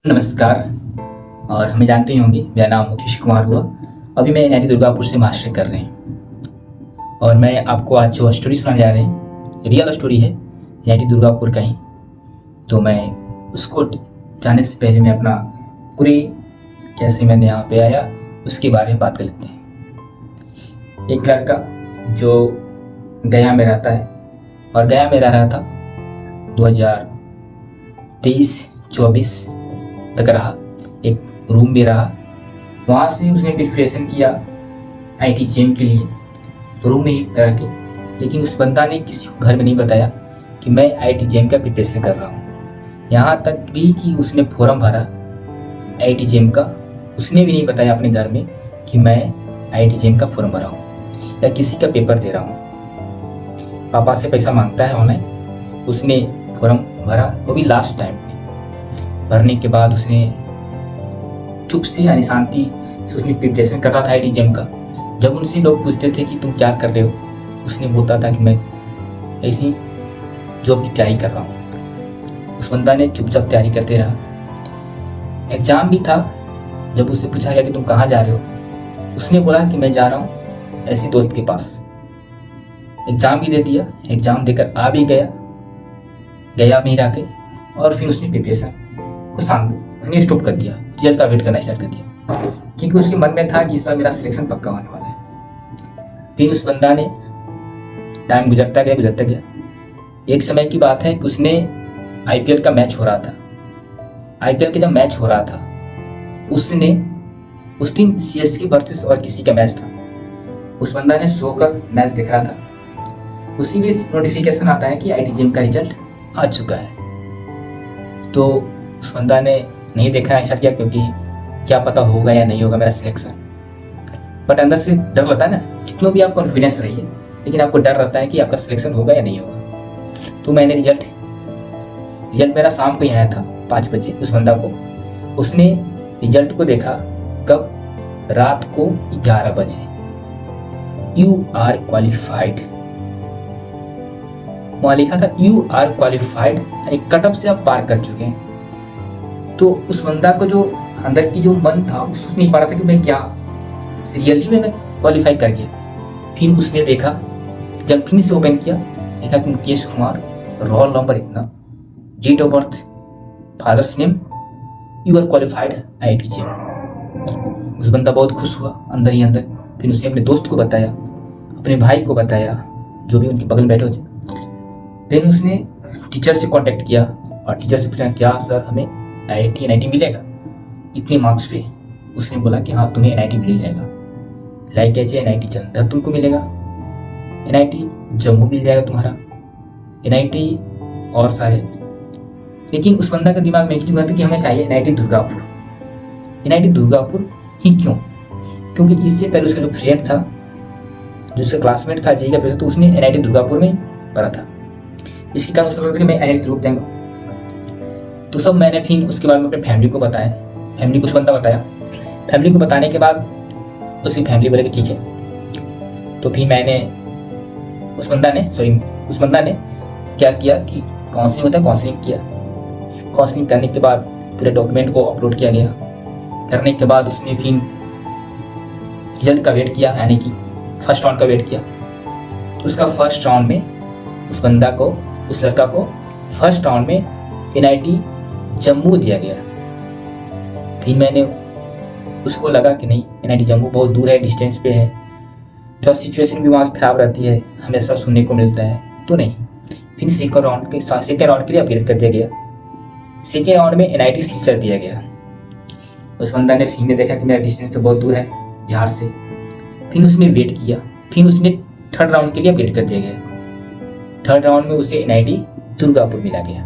नमस्कार। और हमें जानते ही होंगे, मेरा नाम मुकेश कुमार हुआ। अभी मैं NIT दुर्गापुर से मास्टर कर रहे हैं और मैं आपको आज जो स्टोरी सुनाने जा रहे हैं रियल स्टोरी है NIT दुर्गापुर का ही। तो मैं उसको जानने से पहले मैं अपना पूरे कैसे मैंने यहाँ पे आया उसके बारे में बात कर लेते हैं। एक लड़का जो गया में रहता है और गया में रह रहा था 2023-24 तक रहा, एक रूम में रहा। वहाँ से उसने प्रिपरेशन किया IIT-JEM के लिए रूम में ही रह के, लेकिन उस बंदा ने किसी को घर में नहीं बताया कि मैं IIT-JEM का प्रिपरेशन कर रहा हूँ। यहाँ तक भी कि उसने फॉर्म भरा IIT-JEM का, उसने भी नहीं बताया अपने घर में कि मैं IIT-JEM का फॉर्म भरा हूँ या किसी का पेपर दे रहा हूँ। पापा से पैसा मांगता है ऑनलाइन, उसने फॉर्म भरा, वो भी लास्ट टाइम पे। भरने के बाद उसने चुप से यानी शांति से उसने प्रिपरेशन कर रहा था IIT-JEM का। जब उनसे लोग पूछते थे कि तुम क्या कर रहे हो, उसने बोलता था कि मैं ऐसी जॉब की तैयारी कर रहा हूँ। उस बंदा ने चुपचाप तैयारी करते रहा। एग्ज़ाम भी था। जब उससे पूछा गया कि तुम कहाँ जा रहे हो, उसने बोला कि मैं जा रहा हूँ ऐसी दोस्त के पास। एग्ज़ाम भी दे दिया, एग्ज़ाम देकर आ भी गया में ही रह के, और फिर उसने प्रिपरेशन को मैंने स्टॉप कर दिया, रिजल्ट का वेट करना स्टार्ट कर दिया, क्योंकि उसके मन में था कि इस बार मेरा सिलेक्शन पक्का होने वाला है। फिर उस बंदा ने टाइम गुजरता गया। एक समय की बात है कि उसने IPL का मैच हो रहा था। IPL का जब मैच हो रहा था, उसने उस दिन CSK वर्सेस और किसी का मैच था। उस बंदा ने सोकर मैच देख रहा था। उसी बीच नोटिफिकेशन आता है कि IIT-JEM का रिजल्ट आ चुका है। तो उस बंदा ने नहीं देखना ऐसा किया, क्योंकि क्या पता होगा या नहीं होगा मेरा सिलेक्शन। बट अंदर से डर लगता है ना, कितना भी आप कॉन्फिडेंस रहिए, लेकिन आपको डर रहता है कि आपका सिलेक्शन होगा या नहीं होगा। तो मैंने रिजल्ट मेरा शाम को ही आया था 5 बजे। उस बंदा को उसने रिजल्ट को देखा कब? रात को 11 बजे। यू आर क्वालिफाइड, वहाँ लिखा था यू आर क्वालिफाइड, यानी कट ऑफ से आप पार कर चुके हैं। तो उस बंदा को जो अंदर की जो मन था, वो सोच नहीं पा रहा था कि मैं क्या रियली में मैं क्वालिफाई कर गया। फिर उसने देखा, जब फिर से ओपन किया, देखा कि मुकेश कुमार, रोल नंबर इतना, date of birth, father's name, you are qualified IIT-JEM। उस बंदा बहुत खुश हुआ अंदर ही अंदर। फिर उसने अपने दोस्त को बताया, अपने भाई को बताया, जो भी उनके बगल बैठे थे। फिर उसने टीचर से कांटेक्ट किया और टीचर से पूछा, क्या सर हमें NIT मिलेगा इतने मार्क्स पे? उसने बोला कि हाँ तुम्हें NIT मिल जाएगा। लाइक ऐसे NIT जलंधर तुमको मिलेगा, NIT जम्मू मिल जाएगा तुम्हारा, NIT और सारे। लेकिन उस बंदा के दिमाग में एक चीज थी कि हमें चाहिए NIT दुर्गापुर। NIT दुर्गापुर ही क्यों? क्योंकि इससे पहले उसका जो फ्रेंड था, जो उसका क्लासमेट था JEE का पेपर, तो उसने NIT दुर्गापुर में पढ़ा था। इसके कारण उसको लगता था कि मैं NIT जरूर देंगे। तो सब मैंने फिर उसके बाद में अपने फैमिली को बताया, फैमिली को उस बंदा बताया। फैमिली को बताने के बाद उसकी फैमिली बोले कि ठीक है। तो फिर मैंने उस बंदा ने क्या किया कि काउंसलिंग होता है, काउंसलिंग किया। काउंसलिंग करने के बाद पूरे डॉक्यूमेंट को अपलोड किया गया। करने के बाद उसने फिर रिजल्ट का वेट किया, यानी कि फर्स्ट राउंड का वेट किया। उसका फर्स्ट राउंड में उस बंदा को, उस लड़का को फर्स्ट राउंड में NIT जम्मू दिया गया। फिर मैंने उसको लगा कि नहीं, NIT जम्मू बहुत दूर है, डिस्टेंस पे है, तो सिचुएशन भी वहाँ की खराब रहती है, हमेशा सुनने को मिलता है, तो नहीं। फिर सेकेंड राउंड के लिए अपग्रेड कर दिया गया। सेकेंड राउंड में NIT सिलचर दिया गया। उस बंदा ने फिर देखा कि मेरा डिस्टेंस तो बहुत दूर है बिहार से। फिर उसने वेट किया, फिर उसने थर्ड राउंड के लिए अपग्रेड कर दिया गया। थर्ड राउंड में उसे NIT दुर्गापुर मिला गया।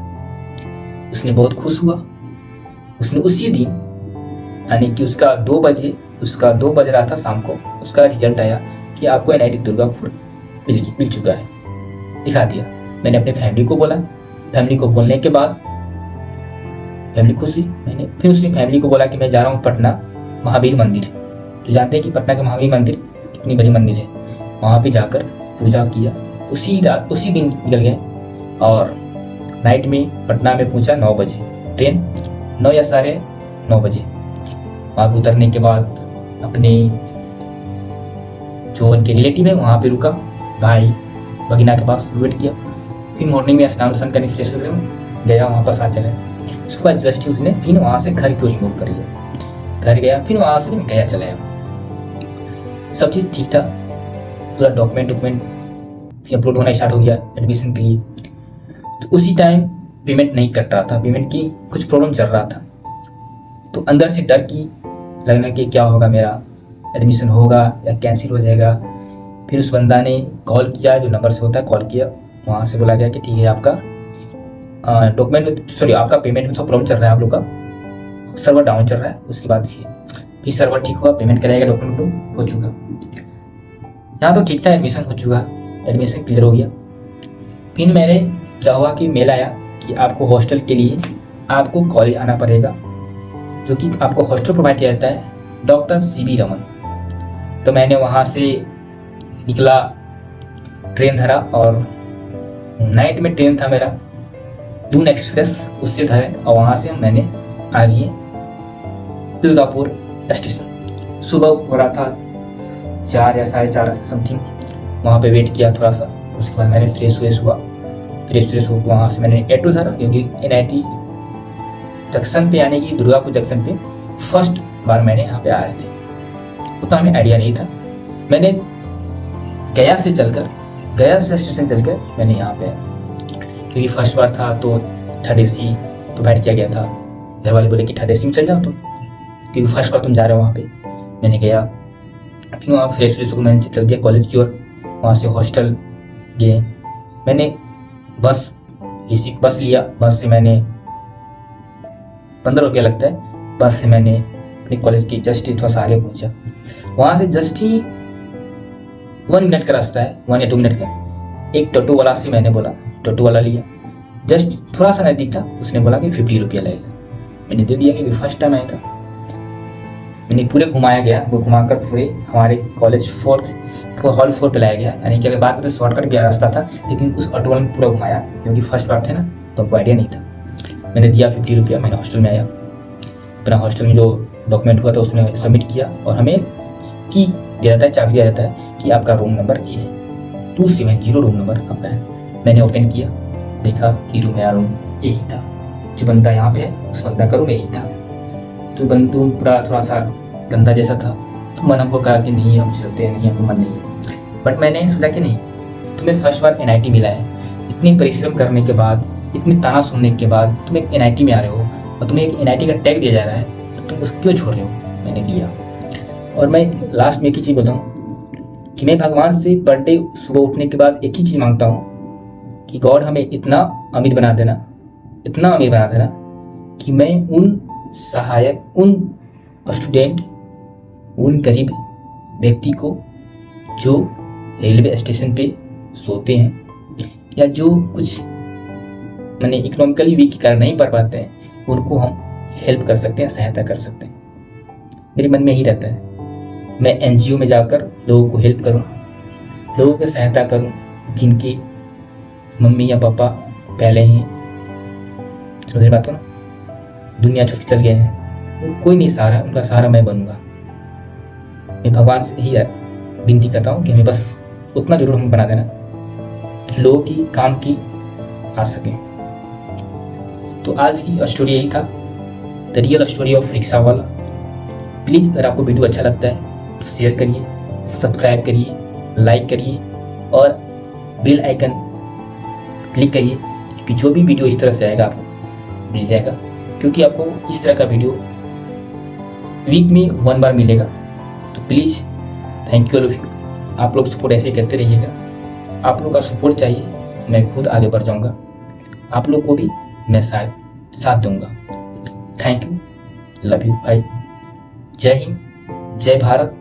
उसने बहुत खुश हुआ। उसने उसी दिन, यानी कि उसका 2 बज रहा था शाम को, उसका रिजल्ट आया कि आपको NIT दुर्गापुर मिल चुका है, दिखा दिया। मैंने अपने फैमिली को बोला। फैमिली को बोलने के बाद फैमिली खुश हुई। मैंने फिर उसने फैमिली को बोला कि मैं जा रहा हूँ पटना महावीर मंदिर। जो जानते हैं कि पटना का महावीर मंदिर कितनी बड़ी मंदिर है, वहाँ पे जाकर पूजा किया। उसी दिन निकल गए और नाइट में पटना में पहुंचा 9 बजे ट्रेन। 9 या 9:30 बजे। वहाँ पे उतरने के बाद अपने जो उनके रिलेटिव है वहाँ पे रुका, भाई भगीना के पास वेट किया। फिर मॉर्निंग में स्नान उस्नान करने फ्रेश हो गया, वहाँ पास आ चला। उसके बाद जस्ट ही उसने फिर वहाँ से घर क्यों रिमूव कर लिया, घर गया, फिर वहाँ से गया चला गया। सब चीज़ ठीक था, पूरा डॉक्यूमेंट फिर अपलोड होना स्टार्ट हो गया एडमिशन के लिए। तो उसी टाइम पेमेंट नहीं कट रहा था, पेमेंट की कुछ प्रॉब्लम चल रहा था। तो अंदर से डर की लगना कि क्या होगा, मेरा एडमिशन होगा या कैंसिल हो जाएगा। फिर उस बंदा ने कॉल किया, जो नंबर से होता है कॉल किया, वहाँ से बोला गया कि ठीक है आपका आपका पेमेंट में थोड़ा प्रॉब्लम चल रहा है, आप लोग का सर्वर डाउन चल रहा है। उसके बाद फिर सर्वर ठीक हुआ, पेमेंट कराएगा, डॉक्यूमेंट हो चुका। यहाँ तो ठीक था, एडमिशन हो चुका, एडमिशन क्लियर हो गया। फिर मेरे क्या हुआ कि मेल आया कि आपको हॉस्टल के लिए आपको कॉलेज आना पड़ेगा, जो कि आपको हॉस्टल प्रोवाइड किया जाता है डॉक्टर CB रमन। तो मैंने वहाँ से निकला, ट्रेन धरा, और नाइट में ट्रेन था मेरा दून एक्सप्रेस, उससे धरे और वहाँ से मैंने आ गए दुर्गापुर स्टेशन। सुबह हो रहा था 4 या 4:30 समथिंग, वहाँ पे वेट किया थोड़ा सा। उसके बाद मैंने फ्रेश हुआ, फ्रेश होकर वहाँ से मैंने ऑटो धरा, क्योंकि NIT जंक्शन पे, यानी कि दुर्गापुर जंक्शन पे फर्स्ट बार मैंने यहाँ पे आ रहे थे, उतना हमें आइडिया नहीं था। मैंने गया से स्टेशन चलकर मैंने यहाँ पे, क्योंकि फर्स्ट बार था तो 3rd AC प्रोवाइड किया गया था। घर वाले बोले कि 3rd AC में चल जाओ तुम, क्योंकि फर्स्ट बार तुम जा रहे हो वहाँ पे। मैंने गया, फिर वहाँ फ्रेश होकर मैंने चल दिया कॉलेज की ओर। वहाँ से हॉस्टल गए, मैंने बस लिया। बस से मैंने 15 रुपया लगता है, बस से मैंने अपने कॉलेज की जस्ट ही थोड़ा सा आगे पहुँचा। वहाँ से जस्ट ही 1 मिनट का रास्ता है, 1 या 2 मिनट का। एक टोटो वाला से मैंने बोला, टोटो वाला लिया, जस्ट थोड़ा सा नज़दीक था। उसने बोला कि 50 रुपया लगेगा, मैंने दे दिया, क्योंकि फर्स्ट टाइम आया था। मैंने पूरे घुमाया गया, वो घुमाकर पूरे हमारे कॉलेज हॉल 4 पे लाया गया। यानी कि अगर बात करें तो शॉर्टकट भी रास्ता था, लेकिन उस ऑटो वाले ने पूरा घुमाया, क्योंकि फर्स्ट बार थे ना, तो हमको आइडिया नहीं था। मैंने दिया 50 रुपया, मैंने हॉस्टल में आया। अपना हॉस्टल में जो डॉक्यूमेंट हुआ था उसने सबमिट किया, और हमें की दिया जाता है, चाबी दिया जाता है कि आपका रूम नंबर ये है, 270 रूम नंबर आपका है। मैंने ओपन किया, देखा कि रूम यही था, जो बंदा यहाँ पे है उस बंदा का रूम यही था। तो रूम पूरा थोड़ा सा गंदा जैसा था, तो मन हमको कहा कि नहीं हम चलते हैं, नहीं हमको मन नहीं। बट मैंने सोचा कि नहीं, तुम्हें फर्स्ट बार NIT मिला है, इतनी परिश्रम करने के बाद, इतनी ताना सुनने के बाद तुम एक NIT में आ रहे हो, और तुम्हें एक NIT का टैग दिया जा रहा है, तो तुम उसको क्यों छोड़ रहे हो। मैंने लिया। और मैं लास्ट में एक ही चीज़ बताऊँ कि मैं भगवान से पर डे सुबह उठने के बाद एक ही चीज़ मांगता हूँ कि गॉड हमें इतना अमीर बना देना कि मैं उन सहायक, उन स्टूडेंट, उन गरीब व्यक्ति को जो रेलवे स्टेशन पे सोते हैं, या जो कुछ मैंने इकोनॉमिकली वीक के कारण नहीं पढ़ पाते हैं, उनको हम हेल्प कर सकते हैं, सहायता कर सकते हैं। मेरे मन में ही रहता है मैं NGO में जाकर लोगों को हेल्प करूं, लोगों की सहायता करूं, जिनकी मम्मी या पापा पहले ही, समझ बात को ना, दुनिया छोड़ के चल गए हैं, वो कोई नहीं सहारा, उनका सहारा मैं बनूंगा। मैं भगवान से यही विनती करता हूँ कि हमें बस उतना जरूर हमें बना देना कि लोगों की काम की आ सके। तो आज की स्टोरी यही था, the real story of rickshaw वाला। प्लीज़ अगर आपको वीडियो अच्छा लगता है तो शेयर करिए, सब्सक्राइब करिए, लाइक करिए, और बेल आइकन क्लिक करिए, क्योंकि जो भी वीडियो इस तरह से आएगा आपको मिल जाएगा। क्योंकि आपको इस तरह का वीडियो वीक में 1 बार मिलेगा। तो please thank you all of you, आप लोग सपोर्ट ऐसे करते रहिएगा। आप लोग का सपोर्ट चाहिए, मैं खुद आगे बढ़ जाऊंगा, आप लोग को भी मैं शायद साथ दूंगा। थैंक यू, लव यू भाई। जय हिंद, जय भारत,